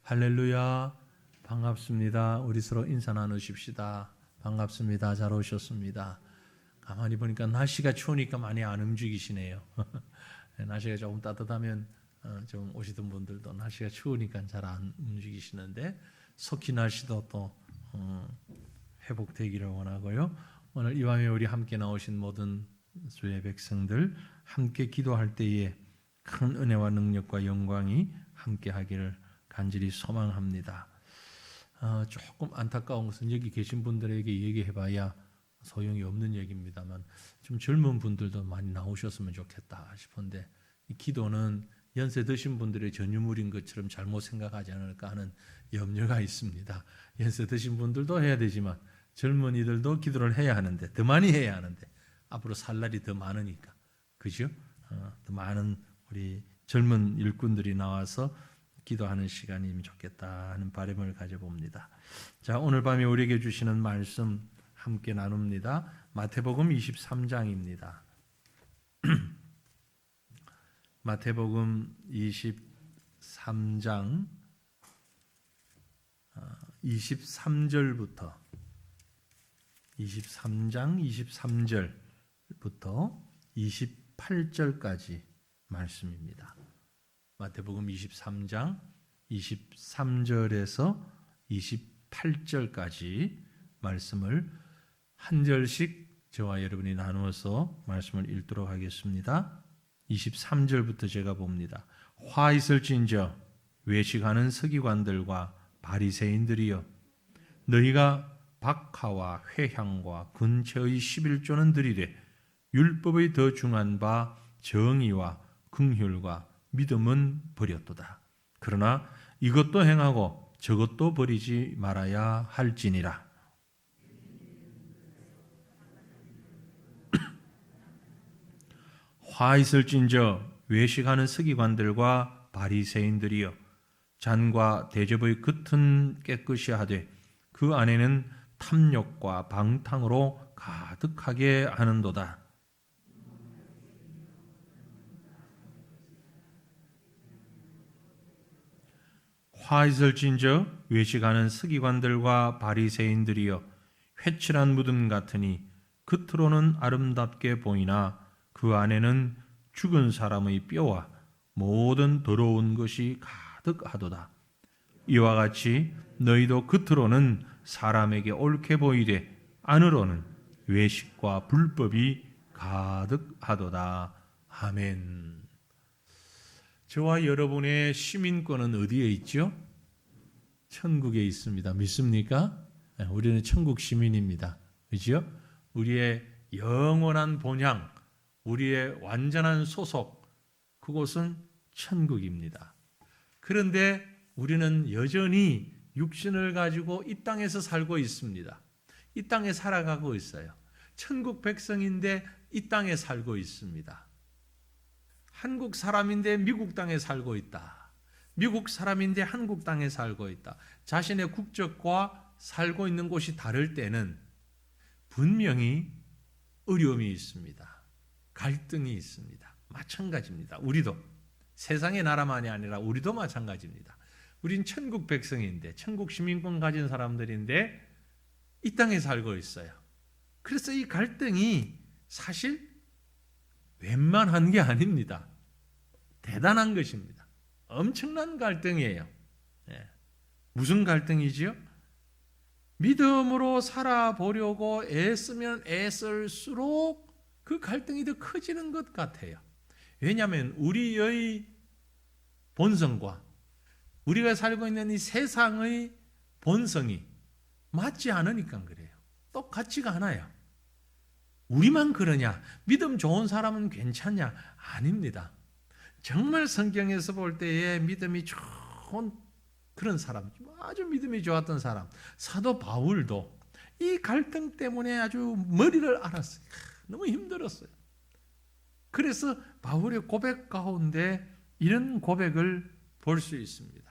할렐루야. 반갑습니다. 우리 서로 인사 나누십시다. 반갑습니다. 잘 오셨습니다. 가만히 보니까 날씨가 추우니까 많이 안 움직이시네요. 날씨가 조금 따뜻하면 좀 오시던 분들도 날씨가 추우니까 잘 안 움직이시는데 속히 날씨도 또 회복되기를 원하고요. 오늘 이 밤에 우리 함께 나오신 모든 주의 백성들 함께 기도할 때에 큰 은혜와 능력과 영광이 함께 하기를 간절히 소망합니다. 조금 안타까운 것은 여기 계신 분들에게 얘기해봐야 소용이 없는 얘기입니다만 좀 젊은 분들도 많이 나오셨으면 좋겠다 싶은데 이 기도는 연세 드신 분들의 전유물인 것처럼 잘못 생각하지 않을까 하는 염려가 있습니다. 연세 드신 분들도 해야 되지만 젊은이들도 기도를 해야 하는데 더 많이 해야 하는데 앞으로 살 날이 더 많으니까 그죠? 더 많은 우리 젊은 일꾼들이 나와서 기도하는 시간이면 좋겠다 하는 바람을 가져봅니다. 자, 오늘 밤에 우리에게 주시는 말씀 함께 나눕니다. 마태복음 23장입니다. 마태복음 23장 23절부터 23장 23절부터 28절까지 말씀입니다. 마태복음 23장 23절에서 28절까지 말씀을 한 절씩 저와 여러분이 나누어서 말씀을 읽도록 하겠습니다. 23절부터 제가 봅니다. 화 있을진저 외식하는 서기관들과 바리새인들이여 너희가 박하와 회향과 근처의 11조는 들이되 율법의 더 중한 바 정의와 긍휼과 믿음은 버렸도다. 그러나 이것도 행하고 저것도 버리지 말아야 할지니라. 화 있을진저 외식하는 서기관들과 바리새인들이여 잔과 대접의 겉은 깨끗이 하되 그 안에는 탐욕과 방탕으로 가득하게 하는도다. 화 있을진저 외식하는 서기관들과 바리새인들이여 회칠한 무덤 같으니 겉으로는 아름답게 보이나 그 안에는 죽은 사람의 뼈와 모든 더러운 것이 가득하도다. 이와 같이 너희도 겉으로는 사람에게 옳게 보이되 안으로는 외식과 불법이 가득하도다. 아멘. 저와 여러분의 시민권은 어디에 있죠? 천국에 있습니다. 믿습니까? 우리는 천국 시민입니다. 그렇죠? 우리의 영원한 본향, 우리의 완전한 소속, 그곳은 천국입니다. 그런데 우리는 여전히 육신을 가지고 이 땅에서 살고 있습니다. 이 땅에 살아가고 있어요. 천국 백성인데 이 땅에 살고 있습니다. 한국 사람인데 미국 땅에 살고 있다. 미국 사람인데 한국 땅에 살고 있다. 자신의 국적과 살고 있는 곳이 다를 때는 분명히 어려움이 있습니다. 갈등이 있습니다. 마찬가지입니다. 우리도 세상의 나라만이 아니라 우리도 마찬가지입니다. 우린 천국 백성인데 천국 시민권 가진 사람들인데 이 땅에 살고 있어요. 그래서 이 갈등이 사실 웬만한 게 아닙니다. 대단한 것입니다. 엄청난 갈등이에요. 무슨 갈등이지요? 믿음으로 살아보려고 애쓰면 애쓸수록 그 갈등이 더 커지는 것 같아요. 왜냐하면 우리의 본성과 우리가 살고 있는 이 세상의 본성이 맞지 않으니까 그래요. 똑같지가 않아요. 우리만 그러냐? 믿음 좋은 사람은 괜찮냐? 아닙니다. 정말 성경에서 볼 때에 믿음이 좋은 그런 사람, 아주 믿음이 좋았던 사람, 사도 바울도 이 갈등 때문에 아주 머리를 앓았어요. 너무 힘들었어요. 그래서 바울의 고백 가운데 이런 고백을 볼 수 있습니다.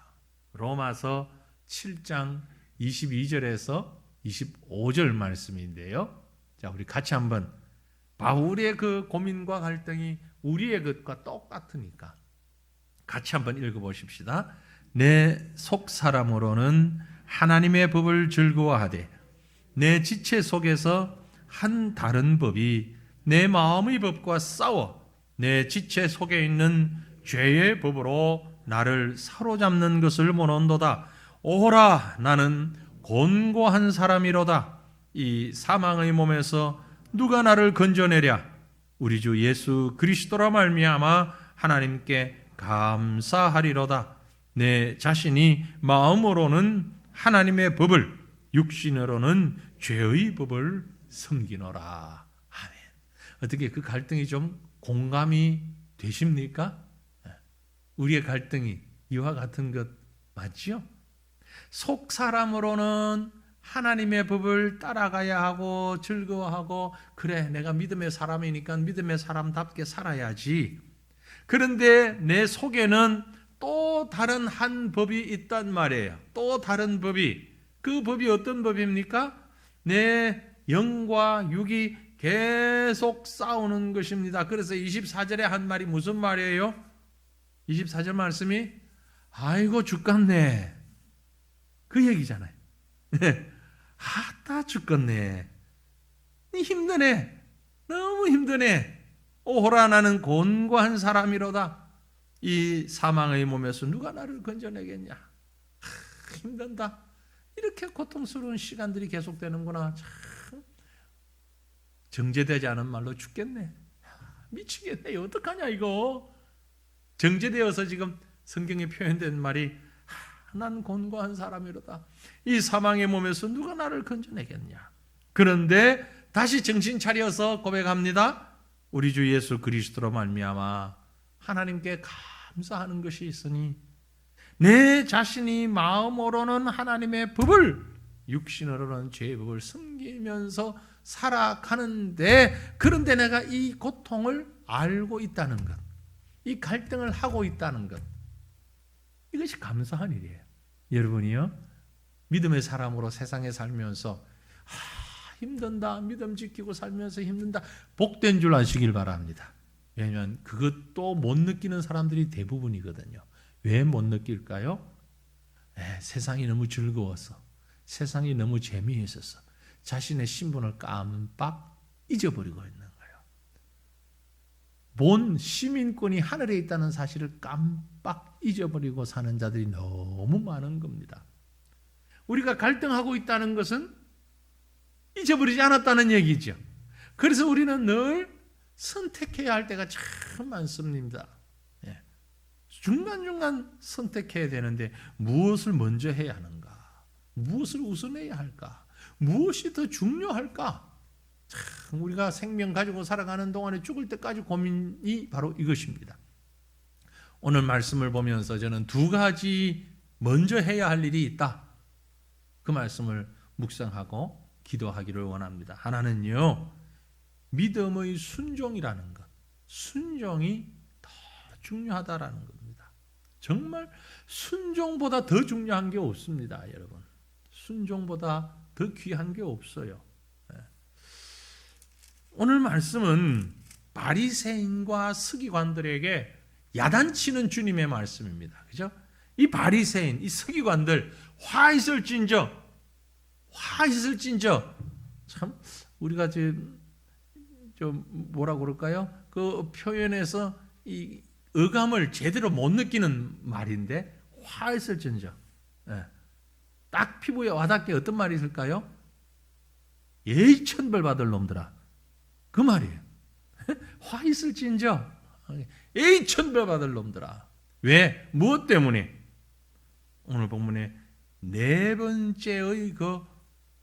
로마서 7장 22절에서 25절 말씀인데요. 자, 우리 같이 한번 바울의 그 고민과 갈등이 우리의 것과 똑같으니까 같이 한번 읽어보십시다. 내 속 사람으로는 하나님의 법을 즐거워하되 내 지체 속에서 한 다른 법이 내 마음의 법과 싸워 내 지체 속에 있는 죄의 법으로 나를 사로잡는 것을 모른도다. 오호라, 나는 곤고한 사람이로다. 이 사망의 몸에서 누가 나를 건져내랴? 우리 주 예수 그리스도라 말미암아 하나님께 감사하리로다. 내 자신이 마음으로는 하나님의 법을, 육신으로는 죄의 법을 섬기노라. 아멘. 어떻게 그 갈등이 좀 공감이 되십니까? 우리의 갈등이 이와 같은 것 맞지요? 속 사람으로는 하나님의 법을 따라가야 하고 즐거워하고, 그래 내가 믿음의 사람이니까 믿음의 사람답게 살아야지. 그런데 내 속에는 또 다른 한 법이 있단 말이에요. 또 다른 법이. 그 법이 어떤 법입니까? 내 영과 육이 계속 싸우는 것입니다. 그래서 24절에 한 말이 무슨 말이에요? 24절 말씀이 아이고 죽겠네, 그 얘기잖아요. 아따 죽겠네, 힘드네, 너무 힘드네. 오호라, 나는 곤고한 사람이로다. 이 사망의 몸에서 누가 나를 건져내겠냐. 힘든다. 이렇게 고통스러운 시간들이 계속되는구나. 참 정제되지 않은 말로 죽겠네, 미치겠네, 어떡하냐 이거. 정제되어서 지금 성경에 표현된 말이 난 곤고한 사람이로다. 이 사망의 몸에서 누가 나를 건져내겠냐. 그런데 다시 정신 차려서 고백합니다. 우리 주 예수 그리스도로 말미암아 하나님께 감사하는 것이 있으니 내 자신이 마음으로는 하나님의 법을, 육신으로는 죄의 법을 섬기면서 살아가는데, 그런데 내가 이 고통을 알고 있다는 것, 이 갈등을 하고 있다는 것, 이것이 감사한 일이에요. 여러분이요, 믿음의 사람으로 세상에 살면서 힘든다, 믿음 지키고 살면서 힘든다, 복된 줄 아시길 바랍니다. 왜냐하면 그것도 못 느끼는 사람들이 대부분이거든요. 왜 못 느낄까요? 세상이 너무 즐거워서, 세상이 너무 재미있어서 자신의 신분을 깜빡 잊어버리고 있는 거예요. 본 시민권이 하늘에 있다는 사실을 깜빡 잊어버리고 사는 자들이 너무 많은 겁니다. 우리가 갈등하고 있다는 것은 잊어버리지 않았다는 얘기죠. 그래서 우리는 늘 선택해야 할 때가 참 많습니다. 중간중간 선택해야 되는데 무엇을 먼저 해야 하는가? 무엇을 우선해야 할까? 무엇이 더 중요할까? 참 우리가 생명 가지고 살아가는 동안에 죽을 때까지 고민이 바로 이것입니다. 오늘 말씀을 보면서 저는 두 가지 먼저 해야 할 일이 있다, 그 말씀을 묵상하고 기도하기를 원합니다. 하나는요, 믿음의 순종이라는 것, 순종이 더 중요하다라는 겁니다. 정말 순종보다 더 중요한 게 없습니다, 여러분. 순종보다 더 귀한 게 없어요. 오늘 말씀은 바리새인과 서기관들에게 야단치는 주님의 말씀입니다. 그죠? 이 바리새인, 이 서기관들 화 있을진저, 참 우리가 좀 뭐라고 그럴까요? 그 표현에서 이 어감을 제대로 못 느끼는 말인데, 화 있을진저. 딱 피부에 와닿게 어떤 말이 있을까요? 예의천벌 받을 놈들아, 그 말이에요. 화 있을진저, 예의천벌 받을 놈들아. 왜? 무엇 때문에? 오늘 본문에 네 번째의 그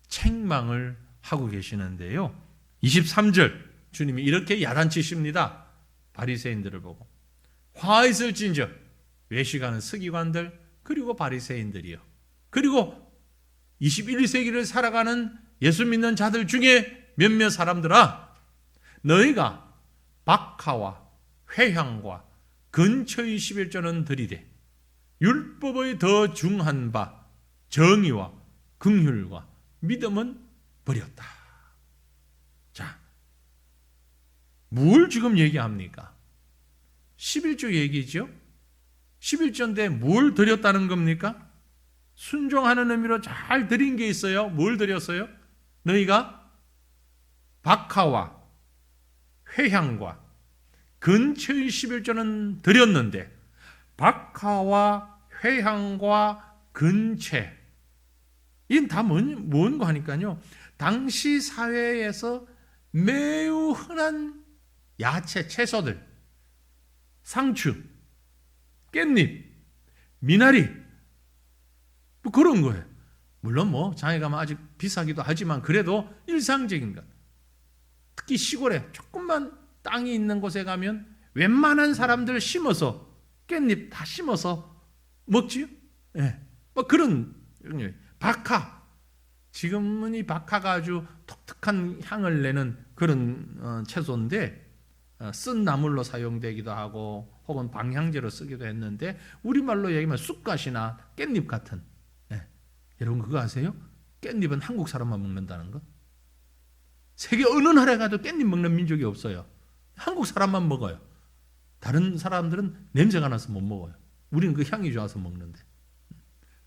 책망을 하고 계시는데요, 23절 주님이 이렇게 야단치십니다. 바리새인들을 보고 화 있을진저, 외식하는 서기관들, 그리고 바리새인들이요, 그리고 21세기를 살아가는 예수 믿는 자들 중에 몇몇 사람들아, 너희가 박하와 회향과 근처의 11조는 들이되 율법의 더 중한 바 정의와 긍휼과 믿음은 버렸다. 자, 뭘 지금 얘기합니까? 11조 얘기죠. 11조인데 뭘 드렸다는 겁니까? 순종하는 의미로 잘 드린 게 있어요. 뭘 드렸어요? 너희가 박하와 회향과 근처의 11조는 드렸는데 박하와 회향과 근체 이건 다 뭔가 하니까요. 당시 사회에서 매우 흔한 야채, 채소들, 상추, 깻잎, 미나리 뭐 그런 거예요. 물론 뭐 장에 가면 아직 비싸기도 하지만 그래도 일상적인 것. 특히 시골에 조금만 땅이 있는 곳에 가면 웬만한 사람들 심어서 깻잎 다 심어서 먹지요. 예. 뭐 그런 박하. 지금은 이 박하가 아주 독특한 향을 내는 그런 채소인데 쓴 나물로 사용되기도 하고 혹은 방향제로 쓰기도 했는데 우리말로 얘기하면 쑥갓이나 깻잎 같은. 예. 여러분 그거 아세요? 깻잎은 한국 사람만 먹는다는 거. 세계 어느 나라에 가도 깻잎 먹는 민족이 없어요. 한국 사람만 먹어요. 다른 사람들은 냄새가 나서 못 먹어요. 우리는 그 향이 좋아서 먹는데.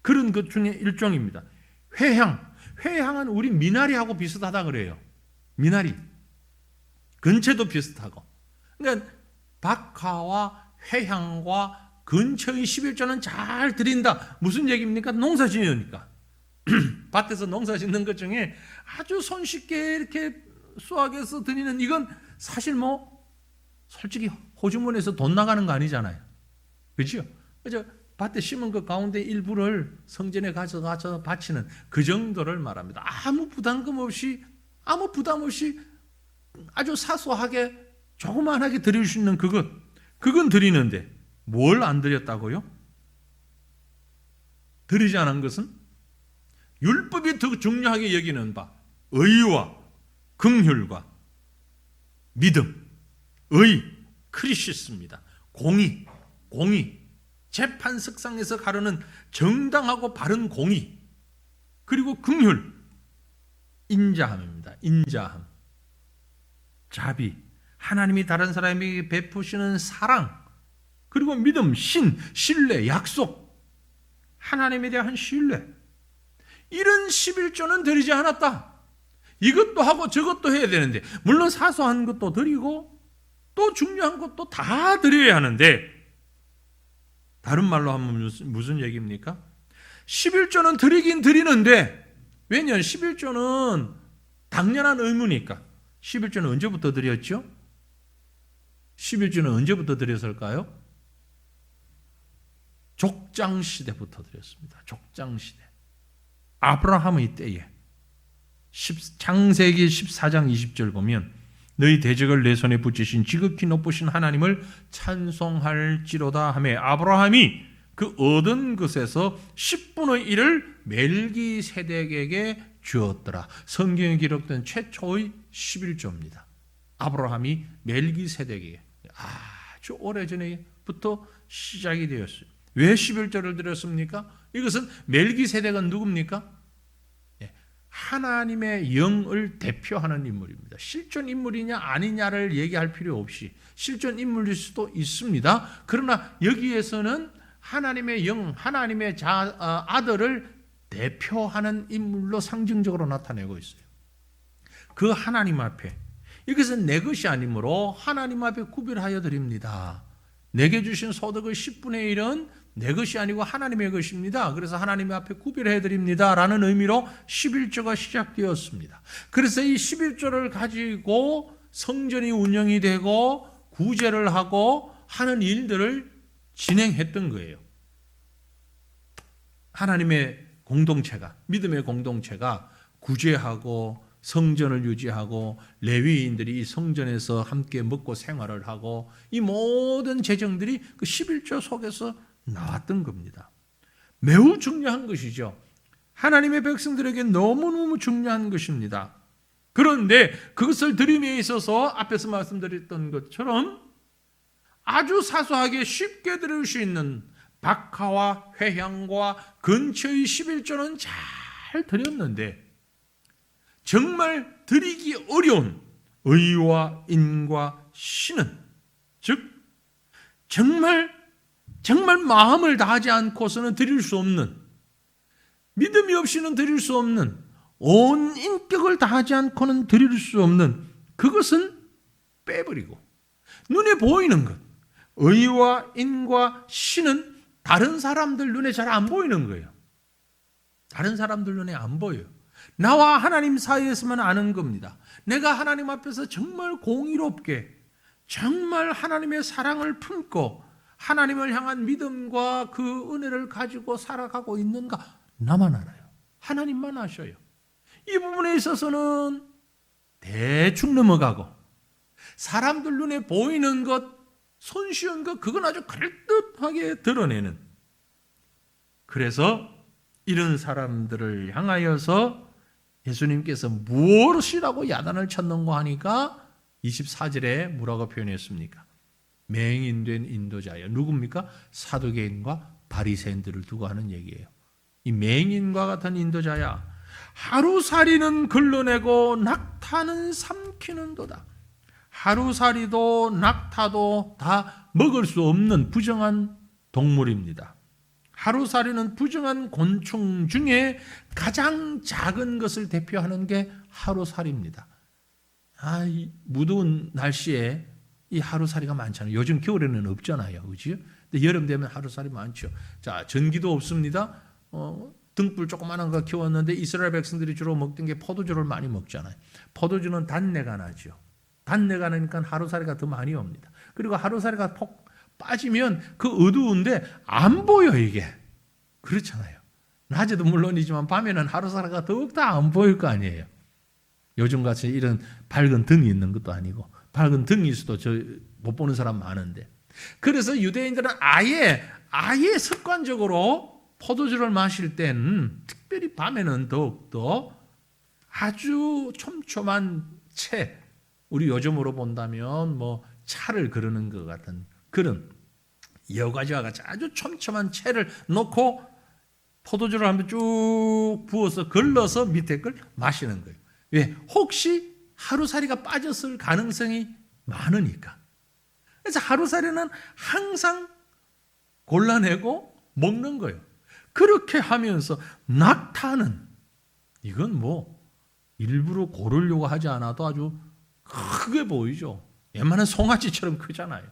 그런 것 중에 일종입니다. 회향. 회향은 우리 미나리하고 비슷하다 그래요. 미나리. 근체도 비슷하고. 그러니까 박하와 회향과 근처의 11조는 잘 드린다. 무슨 얘기입니까? 농사 지으니까. 밭에서 농사 짓는 것 중에 아주 손쉽게 이렇게 수확해서 드리는 이건 사실 뭐 솔직히 호주머니에서 돈 나가는 거 아니잖아요. 그렇죠? 그래서 밭에 심은 그 가운데 일부를 성전에 가져가서 바치는 그 정도를 말합니다. 아무 부담 없이 아주 사소하게 조그만하게 드릴 수 있는 그건 드리는데 뭘 안 드렸다고요? 드리지 않은 것은 율법이 더 중요하게 여기는 바 의와 긍휼과 믿음, 의, 크리시스입니다. 공의, 재판석상에서 가르는 정당하고 바른 공의, 그리고 긍휼, 인자함입니다. 인자함, 자비, 하나님이 다른 사람에게 베푸시는 사랑, 그리고 믿음, 신뢰, 약속, 하나님에 대한 신뢰. 이런 11조는 드리지 않았다. 이것도 하고 저것도 해야 되는데 물론 사소한 것도 드리고 또 중요한 것도 다 드려야 하는데 다른 말로 하면 무슨 얘기입니까? 11조는 드리긴 드리는데 왜냐하면 11조는 당연한 의무니까 11조는 언제부터 드렸죠? 11조는 언제부터 드렸을까요? 족장시대부터 드렸습니다. 족장시대. 아브라함의 때에 창세기 14장 20절 보면 너희 대적을 내 손에 붙이신 지극히 높으신 하나님을 찬송할지로다 하며 아브라함이 그 얻은 것에서 10분의 1을 멜기세덱에게 주었더라. 성경에 기록된 최초의 11조입니다. 아브라함이 멜기세덱에게 아주 오래전에부터 시작이 되었어요. 왜 11조를 드렸습니까? 이것은 멜기세덱은 누굽니까? 하나님의 영을 대표하는 인물입니다. 실존 인물이냐 아니냐를 얘기할 필요 없이 실존 인물일 수도 있습니다. 그러나 여기에서는 하나님의 영, 하나님의 아들을 대표하는 인물로 상징적으로 나타내고 있어요. 그 하나님 앞에 이것은 내 것이 아니므로 하나님 앞에 구별하여 드립니다. 내게 주신 소득의 10분의 1은 내 것이 아니고 하나님의 것입니다. 그래서 하나님 앞에 구별해 드립니다. 라는 의미로 11조가 시작되었습니다. 그래서 이 11조를 가지고 성전이 운영이 되고 구제를 하고 하는 일들을 진행했던 거예요. 하나님의 공동체가, 믿음의 공동체가 구제하고 성전을 유지하고 레위인들이 이 성전에서 함께 먹고 생활을 하고 이 모든 재정들이 그 11조 속에서 나왔던 겁니다. 매우 중요한 것이죠. 하나님의 백성들에게 너무너무 중요한 것입니다. 그런데 그것을 드림에 있어서 앞에서 말씀드렸던 것처럼 아주 사소하게 쉽게 드릴 수 있는 박하와 회향과 근처의 11조는 잘 드렸는데 정말 드리기 어려운 의와 인과 신은 즉 정말 정말 마음을 다하지 않고서는 드릴 수 없는, 믿음이 없이는 드릴 수 없는, 온 인격을 다하지 않고는 드릴 수 없는 그것은 빼버리고 눈에 보이는 것, 의와 인과 신은 다른 사람들 눈에 잘 안 보이는 거예요. 다른 사람들 눈에 안 보여요. 나와 하나님 사이에서만 아는 겁니다. 내가 하나님 앞에서 정말 공의롭게, 정말 하나님의 사랑을 품고 하나님을 향한 믿음과 그 은혜를 가지고 살아가고 있는가, 나만 알아요. 하나님만 아셔요. 이 부분에 있어서는 대충 넘어가고, 사람들 눈에 보이는 것, 손쉬운 것, 그건 아주 그럴듯하게 드러내는, 그래서 이런 사람들을 향하여서 예수님께서 무엇이라고 야단을 쳤는가 하니까 24절에 뭐라고 표현했습니까? 맹인된 인도자여. 누굽니까? 사두개인과 바리새인들을 두고 하는 얘기예요. 이 맹인과 같은 인도자야, 하루살이는 걸러내고 낙타는 삼키는도다. 하루살이도 낙타도 다 먹을 수 없는 부정한 동물입니다. 하루살이는 부정한 곤충 중에 가장 작은 것을 대표하는 게 하루살이입니다. 이 무더운 날씨에 이 하루살이가 많잖아요. 요즘 겨울에는 없잖아요, 그렇죠? 근데 여름 되면 하루살이 많죠. 자, 전기도 없습니다. 등불 조그마한 거 키웠는데 이스라엘 백성들이 주로 먹던 게 포도주를 많이 먹잖아요. 포도주는 단내가 나죠. 단내가 나니까 하루살이가 더 많이 옵니다. 그리고 하루살이가 폭 빠지면 그 어두운데 안 보여, 이게. 그렇잖아요. 낮에도 물론이지만 밤에는 하루살이가 더욱더 안 보일 거 아니에요. 요즘같이 이런 밝은 등이 있는 것도 아니고, 밝은 등이 있어도 못 보는 사람 많은데, 그래서 유대인들은 아예 습관적으로 포도주를 마실 땐, 특별히 밤에는 더욱더 아주 촘촘한 채, 우리 요즘으로 본다면 뭐 차를 거르는 것 같은 그런 여과지와 같이 아주 촘촘한 채를 놓고 포도주를 한번 쭉 부어서 걸러서 밑에 걸 마시는 거예요. 왜? 혹시 하루살이가 빠졌을 가능성이 많으니까. 그래서 하루살이는 항상 골라내고 먹는 거예요. 그렇게 하면서 낙타는, 이건 뭐 일부러 고르려고 하지 않아도 아주 크게 보이죠. 웬만한 송아지처럼 크잖아요.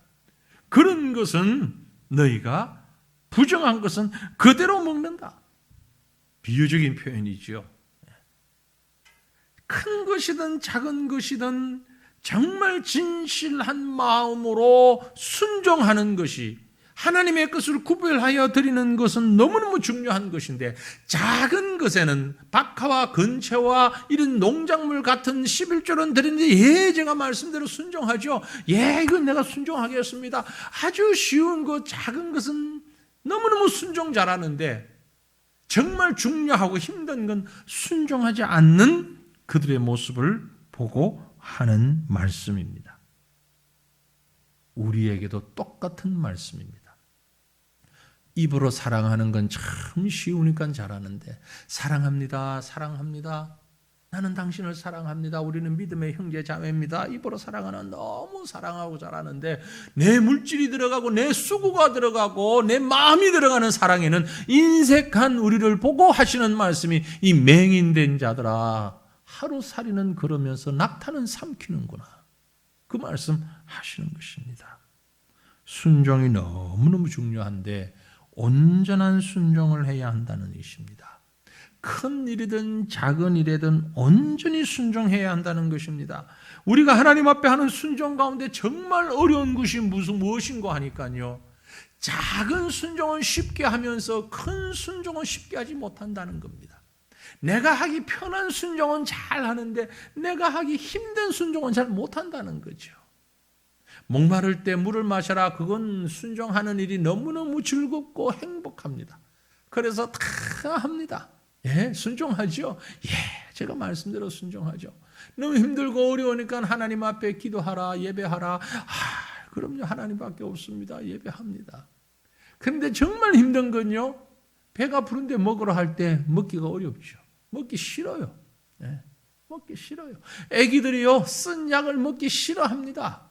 그런 것은 너희가, 부정한 것은 그대로 먹는다. 비유적인 표현이죠. 큰 것이든 작은 것이든 정말 진실한 마음으로 순종하는 것이, 하나님의 것을 구별하여 드리는 것은 너무너무 중요한 것인데, 작은 것에는 박하와 근채와 이런 농작물 같은 11조는 드리는데, 제가 말씀대로 순종하죠. 이건 내가 순종하겠습니다. 아주 쉬운 것, 작은 것은 너무너무 순종 잘하는데, 정말 중요하고 힘든 건 순종하지 않는 그들의 모습을 보고 하는 말씀입니다. 우리에게도 똑같은 말씀입니다. 입으로 사랑하는 건 참 쉬우니까 잘하는데, 사랑합니다, 사랑합니다, 나는 당신을 사랑합니다, 우리는 믿음의 형제 자매입니다, 입으로 사랑하는, 너무 사랑하고 잘하는데 내 물질이 들어가고 내 수고가 들어가고 내 마음이 들어가는 사랑에는 인색한 우리를 보고 하시는 말씀이, 이 맹인된 자들아, 하루살이는 그러면서 낙타는 삼키는구나, 그 말씀 하시는 것입니다. 순종이 너무너무 중요한데 온전한 순종을 해야 한다는 것입니다. 큰 일이든 작은 일이든 온전히 순종해야 한다는 것입니다. 우리가 하나님 앞에 하는 순종 가운데 정말 어려운 것이 무엇인가 하니까요, 작은 순종은 쉽게 하면서 큰 순종은 쉽게 하지 못한다는 겁니다. 내가 하기 편한 순종은 잘 하는데 내가 하기 힘든 순종은 잘 못한다는 거죠. 목마를 때 물을 마셔라, 그건 순종하는 일이 너무너무 즐겁고 행복합니다. 그래서 다 합니다. 순종하죠. 제가 말씀대로 순종하죠. 너무 힘들고 어려우니까 하나님 앞에 기도하라, 예배하라. 그럼요, 하나님밖에 없습니다. 예배합니다. 그런데 정말 힘든 건요, 배가 부른데 먹으러 할 때 먹기가 어렵죠. 먹기 싫어요. 먹기 싫어요. 애기들이요, 쓴 약을 먹기 싫어합니다.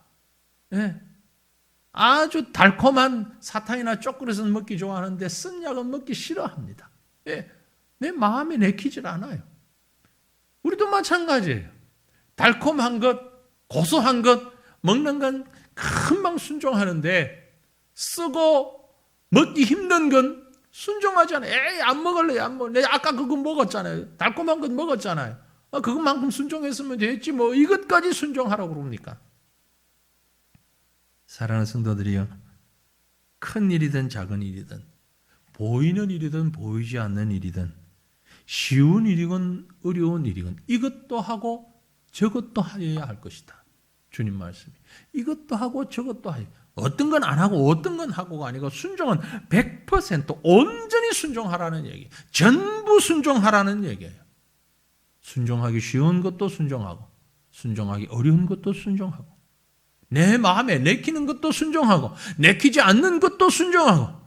아주 달콤한 사탕이나 초콜릿은 먹기 좋아하는데 쓴 약은 먹기 싫어합니다. 예, 내 마음에 내키질 않아요. 우리도 마찬가지예요. 달콤한 것, 고소한 것 먹는 건 금방 순종하는데 쓰고 먹기 힘든 건 순종하지 않아요. 에이, 안 먹을래, 안 먹을래. 내가 아까 그거 먹었잖아요. 달콤한 것 먹었잖아요. 그것만큼 순종했으면 됐지 뭐 이것까지 순종하라고 그럽니까? 사랑하는 성도들이요, 큰 일이든 작은 일이든 보이는 일이든 보이지 않는 일이든 쉬운 일이건 어려운 일이건 이것도 하고 저것도 하여야 할 것이다. 주님 말씀이 이것도 하고 저것도 하여, 어떤 건 안 하고 어떤 건 하고가 아니고 순종은 100% 온전히 순종하라는 얘기, 전부 순종하라는 얘기예요. 순종하기 쉬운 것도 순종하고 순종하기 어려운 것도 순종하고 내 마음에 내키는 것도 순종하고 내키지 않는 것도 순종하고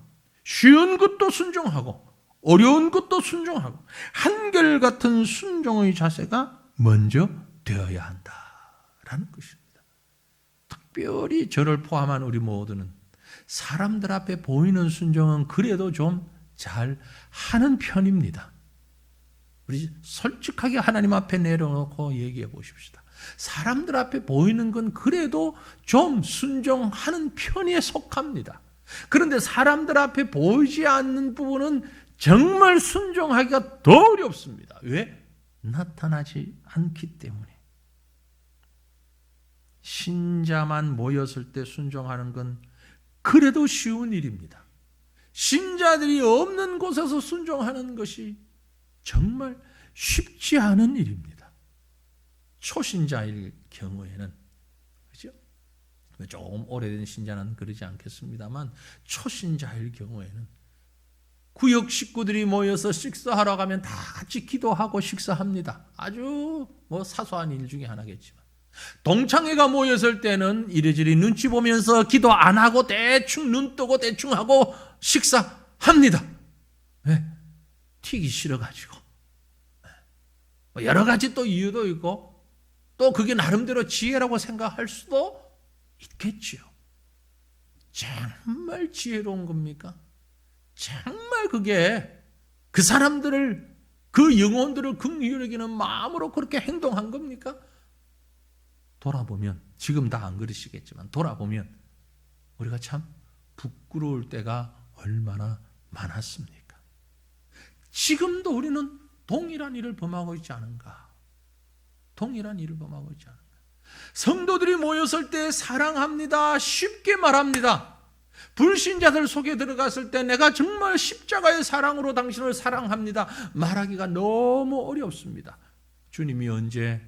쉬운 것도 순종하고 어려운 것도 순종하고 한결같은 순종의 자세가 먼저 되어야 한다라는 것입니다. 특별히 저를 포함한 우리 모두는 사람들 앞에 보이는 순종은 그래도 좀 잘 하는 편입니다. 우리 솔직하게 하나님 앞에 내려놓고 얘기해 보십시다. 사람들 앞에 보이는 건 그래도 좀 순종하는 편에 속합니다. 그런데 사람들 앞에 보이지 않는 부분은 정말 순종하기가 더 어렵습니다. 왜? 나타나지 않기 때문에. 신자만 모였을 때 순종하는 건 그래도 쉬운 일입니다. 신자들이 없는 곳에서 순종하는 것이 정말 쉽지 않은 일입니다. 초신자일 경우에는, 그렇죠? 조금 오래된 신자는 그러지 않겠습니다만 초신자일 경우에는 구역 식구들이 모여서 식사하러 가면 다 같이 기도하고 식사합니다. 아주 사소한 일 중에 하나겠지만 동창회가 모였을 때는 이리저리 눈치 보면서 기도 안 하고 대충 눈 뜨고 대충 하고 식사합니다. 네? 튀기 싫어가지고 여러 가지 또 이유도 있고 또 그게 나름대로 지혜라고 생각할 수도 있겠지요. 정말 지혜로운 겁니까? 정말 그게 그 사람들을, 그 영혼들을 긍휼히 여기는 마음으로 그렇게 행동한 겁니까? 돌아보면, 지금 다 안 그러시겠지만 돌아보면 우리가 참 부끄러울 때가 얼마나 많았습니까? 지금도 우리는 동일한 일을 범하고 있지 않은가? 동일한 일을 범하고 있지 않은가? 성도들이 모였을 때 사랑합니다 쉽게 말합니다. 불신자들 속에 들어갔을 때 내가 정말 십자가의 사랑으로 당신을 사랑합니다 말하기가 너무 어렵습니다. 주님이 언제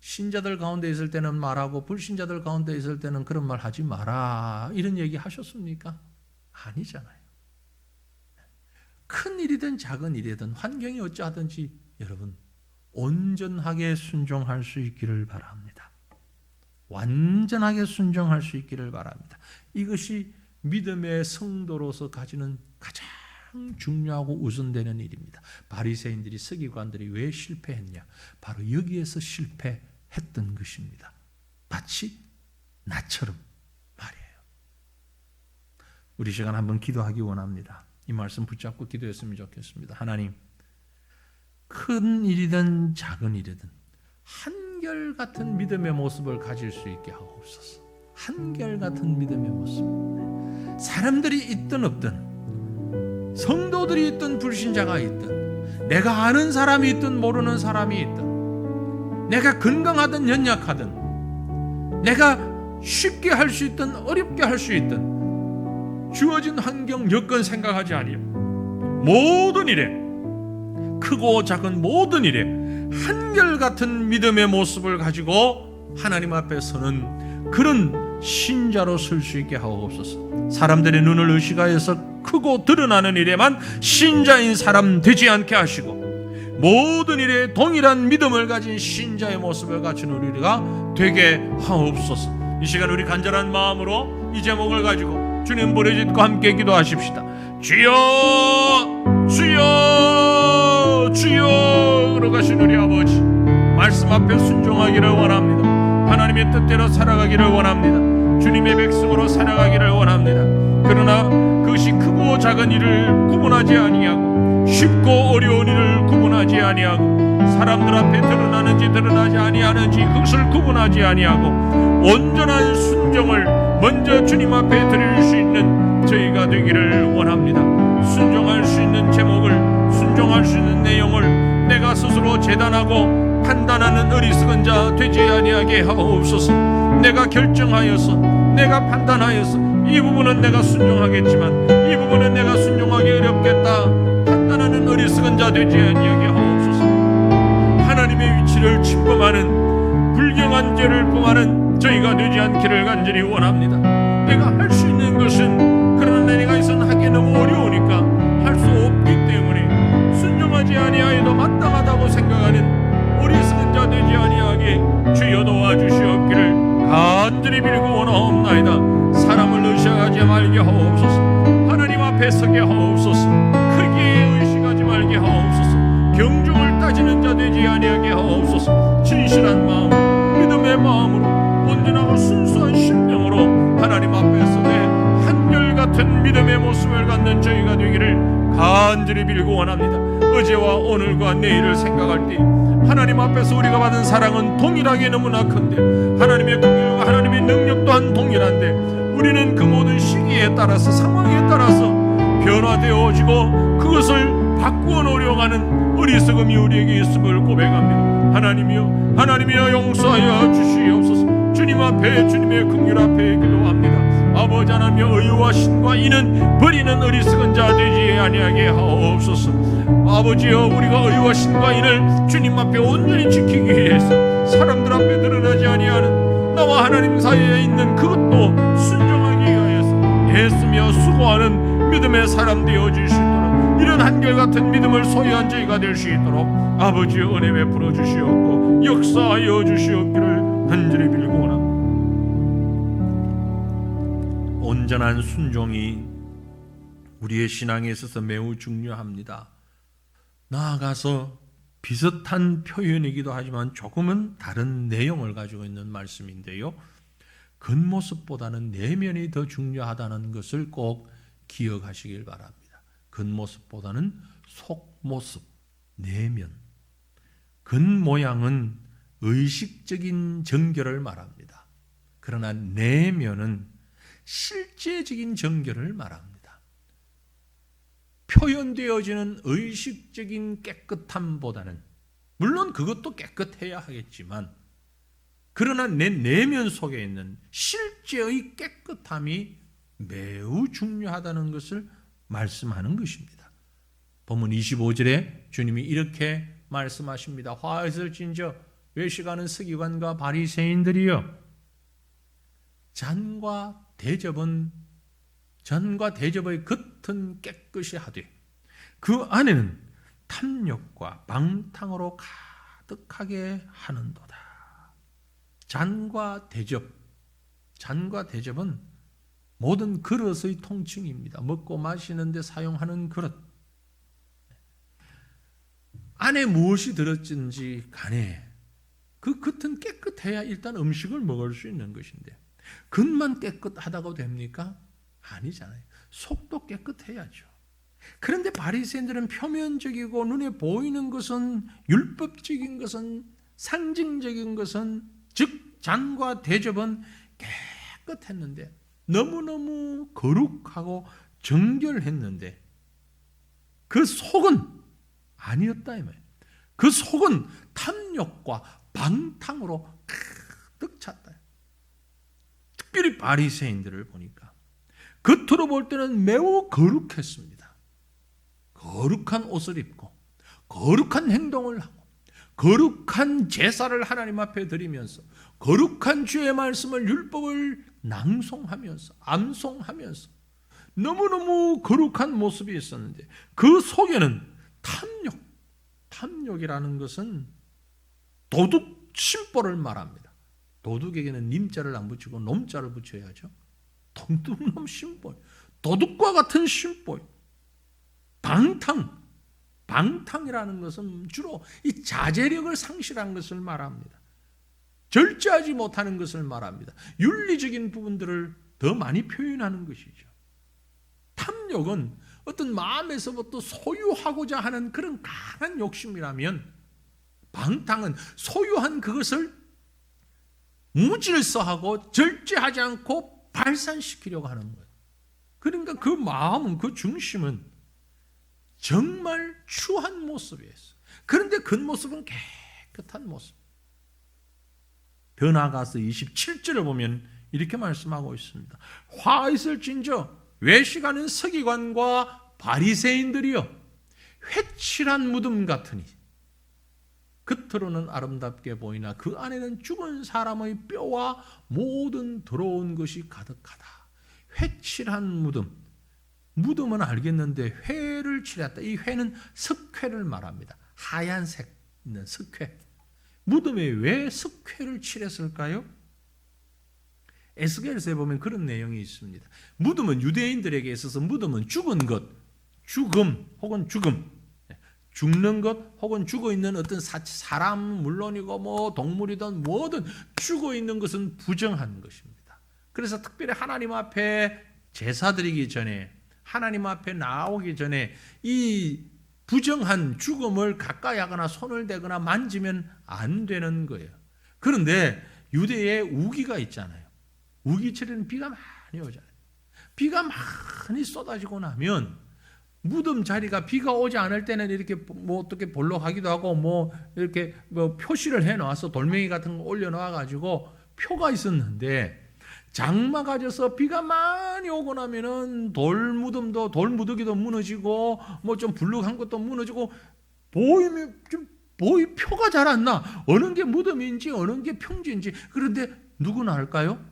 신자들 가운데 있을 때는 말하고 불신자들 가운데 있을 때는 그런 말 하지 마라 이런 얘기 하셨습니까? 아니잖아요. 큰 일이든 작은 일이든 환경이 어찌하든지 여러분 온전하게 순종할 수 있기를 바랍니다. 완전하게 순종할 수 있기를 바랍니다. 이것이 믿음의 성도로서 가지는 가장 중요하고 우선되는 일입니다. 바리새인들이, 서기관들이 왜 실패했냐? 바로 여기에서 실패했던 것입니다. 마치 나처럼 말이에요. 우리 시간 한번 기도하기 원합니다. 이 말씀 붙잡고 기도했으면 좋겠습니다. 하나님, 큰 일이든 작은 일이든 한결같은 믿음의 모습을 가질 수 있게 하옵소서. 한결같은 믿음의 모습. 사람들이 있든 없든, 성도들이 있든 불신자가 있든, 내가 아는 사람이 있든 모르는 사람이 있든, 내가 건강하든 연약하든, 내가 쉽게 할 수 있든 어렵게 할 수 있든 주어진 환경 여건 생각하지 아니요 모든 일에, 크고 작은 모든 일에 한결같은 믿음의 모습을 가지고 하나님 앞에 서는 그런 신자로 설 수 있게 하옵소서. 사람들의 눈을 의식하여서 크고 드러나는 일에만 신자인 사람 되지 않게 하시고 모든 일에 동일한 믿음을 가진 신자의 모습을 갖춘 우리가 되게 하옵소서. 이 시간 우리 간절한 마음으로 이 제목을 가지고 주님 부르짖고 함께 기도하십시다. 주여 주여 주여 그러가신 우리 아버지, 말씀 앞에 순종하기를 원합니다. 하나님의 뜻대로 살아가기를 원합니다. 주님의 백성으로 살아가기를 원합니다. 그러나 그것이 크고 작은 일을 구분하지 아니하고 쉽고 어려운 일을 구분하지 아니하고 사람들 앞에 드러나는지 드러나지 아니하는지 그것을 구분하지 아니하고 온전한 순종을 먼저 주님 앞에 드릴 수 있는 저희가 되기를 원합니다. 순종할 수 있는 제목을, 순종할 수 있는 내용을 내가 스스로 재단하고 판단하는 어리석은 자 되지 아니하게 하옵소서. 내가 결정하여서, 내가 판단하여서 이 부분은 내가 순종하겠지만 이 부분은 내가 순종하기 어렵겠다 판단하는 어리석은 자 되지 아니하게 하옵소서. 하나님의 위치를 침범하는 불경한 죄를 범하는 저희가 되지 않기를 간절히 원합니다. 내가 할 수 있는 것은, 그러나 내가 이선 하기 너무 어려우니까 할 수 없기 때문에 순종하지 아니하여도 마땅하다고 생각하는 어리석은 자 되지 아니하게 주여 도와주시옵기를 간절히 빌고 원하옵나이다. 사람을 의식하지 말게 하옵소서. 하나님 앞에 서게 하옵소서. 크게 의식하지 말게 하옵소서. 경중을 따지는 자 되지 아니하게 하옵소서. 진실한 마음, 믿음의 마음으로 온전하고 순수한 심령으로 하나님 앞에 서되 한결같은 믿음의 모습을 갖는 저희가 되기를 간절히 빌고 원합니다. 어제와 오늘과 내일을 생각할 때 하나님 앞에서 우리가 받은 사랑은 동일하게 너무나 큰데 하나님의 긍휼과 하나님의 능력 또한 동일한데 우리는 그 모든 시기에 따라서 상황에 따라서 변화되어지고 그것을 바꾸어 놓으려고 하는 어리석음이 우리에게 있음을 고백합니다. 하나님이여 용서하여 주시옵소서. 주님 앞에, 주님의 긍휼 앞에 기도합니다. 아버지 하나님의 의와 신과 이는 버리는 어리석은 자 되지 아니하게 하옵소서. 아버지여, 우리가 의와 신과 인을 주님 앞에 온전히 지키기 위해서 사람들 앞에 드러나지 아니하는 나와 하나님 사이에 있는 그것도 순종하기 위하여서 애쓰며 수고하는 믿음의 사람 되어 주시도록, 이런 한결같은 믿음을 소유한 저희가 될 수 있도록 아버지의 은혜 베풀어 주시옵고 역사하여 주시옵기를 간절히 빌고 원합니다. 온전한 순종이 우리의 신앙에 있어서 매우 중요합니다. 나아가서 비슷한 표현이기도 하지만 조금은 다른 내용을 가지고 있는 말씀인데요. 겉모습보다는 내면이 더 중요하다는 것을 꼭 기억하시길 바랍니다. 겉모습보다는 속모습, 내면. 겉모양은 의식적인 정결을 말합니다. 그러나 내면은 실제적인 정결을 말합니다. 표현되어지는 의식적인 깨끗함보다는, 물론 그것도 깨끗해야 하겠지만, 그러나 내 내면 속에 있는 실제의 깨끗함이 매우 중요하다는 것을 말씀하는 것입니다. 본문 25절에 주님이 이렇게 말씀하십니다. 화했을진저 외식하는 서기관과 바리새인들이여, 잔과 대접의 겉은 깨끗이 하되 그 안에는 탐욕과 방탕으로 가득하게 하는도다. 잔과 대접은 모든 그릇의 통칭입니다. 먹고 마시는 데 사용하는 그릇. 안에 무엇이 들었든지 간에 그 겉은 깨끗해야 일단 음식을 먹을 수 있는 것인데, 겉만 깨끗하다고 됩니까? 아니잖아요. 속도 깨끗해야죠. 그런데 바리새인들은 표면적이고 눈에 보이는 것은, 율법적인 것은, 상징적인 것은, 즉 잔과 대접은 깨끗했는데, 너무너무 거룩하고 정결했는데 그 속은 아니었다 이 말이에요. 그 속은 탐욕과 방탕으로 가득 찼다. 특별히 바리새인들을 보니까 겉으로 볼 때는 매우 거룩했습니다. 거룩한 옷을 입고 거룩한 행동을 하고 거룩한 제사를 하나님 앞에 드리면서 거룩한 주의 말씀을, 율법을 낭송하면서 암송하면서 너무너무 거룩한 모습이 있었는데 그 속에는 탐욕이라는 것은 도둑 심보를 말합니다. 도둑에게는 님자를 안 붙이고 놈자를 붙여야죠. 도둑놈 심보, 도둑과 같은 심보. 방탕이라는 것은 주로 이 자제력을 상실한 것을 말합니다. 절제하지 못하는 것을 말합니다. 윤리적인 부분들을 더 많이 표현하는 것이죠. 탐욕은 어떤 마음에서부터 소유하고자 하는 그런 강한 욕심이라면, 방탕은 소유한 그것을 무질서하고 절제하지 않고 발산시키려고 하는 거예요. 그러니까 그 마음은, 그 중심은 정말 추한 모습이었어요. 그런데 겉모습은 깨끗한 모습. 더 나아가서 27절을 보면 이렇게 말씀하고 있습니다. 화 있을진저 외식하는 서기관과 바리새인들이여 회칠한 무덤 같으니 겉으로는 아름답게 보이나 그 안에는 죽은 사람의 뼈와 모든 더러운 것이 가득하다. 회칠한 무덤. 무덤은 알겠는데 회를 칠했다. 이 회는 석회를 말합니다. 하얀색 있는 석회. 무덤에 왜 석회를 칠했을까요? 에스겔서에 보면 그런 내용이 있습니다. 무덤은 유대인들에게 있어서 무덤은 죽은 것, 죽음 혹은 죽음, 죽는 것 혹은 죽어있는 어떤 사람 물론이고 뭐 동물이든 뭐든 죽어있는 것은 부정한 것입니다. 그래서 특별히 하나님 앞에 제사 드리기 전에, 하나님 앞에 나오기 전에 이 부정한 죽음을 가까이 하거나 손을 대거나 만지면 안 되는 거예요. 그런데 유대에 우기가 있잖아요. 우기철에는 비가 많이 오잖아요. 비가 많이 쏟아지고 나면 무덤 자리가 비가 오지 않을 때는 이렇게 뭐 어떻게 볼록하기도 하고 뭐 이렇게 뭐 표시를 해 놔서 돌멩이 같은 거 올려 놔 가지고 표가 있었는데, 장마가 져서 비가 많이 오고 나면은 돌무덤도, 돌무더기도 무너지고 뭐 좀 불룩한 것도 무너지고 보이면 좀 표가 잘 안 나. 어느 게 무덤인지 어느 게 평지인지. 그런데 누구는 알까요?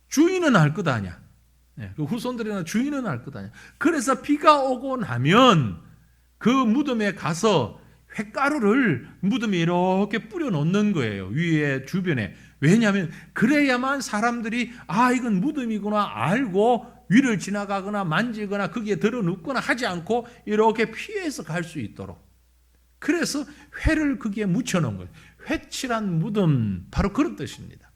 주인은 알 것 아니야. 그 후손들이나 주인은 알 것 아니야. 그래서 비가 오고 나면 그 무덤에 가서 횟가루를 무덤에 이렇게 뿌려 놓는 거예요. 위에 주변에. 왜냐하면 그래야만 사람들이 이건 무덤이구나 알고 위를 지나가거나 만지거나 거기에 들어 눕거나 하지 않고 이렇게 피해서 갈 수 있도록. 그래서 회를 거기에 묻혀 놓은 거예요. 회칠한 무덤, 바로 그런 뜻입니다.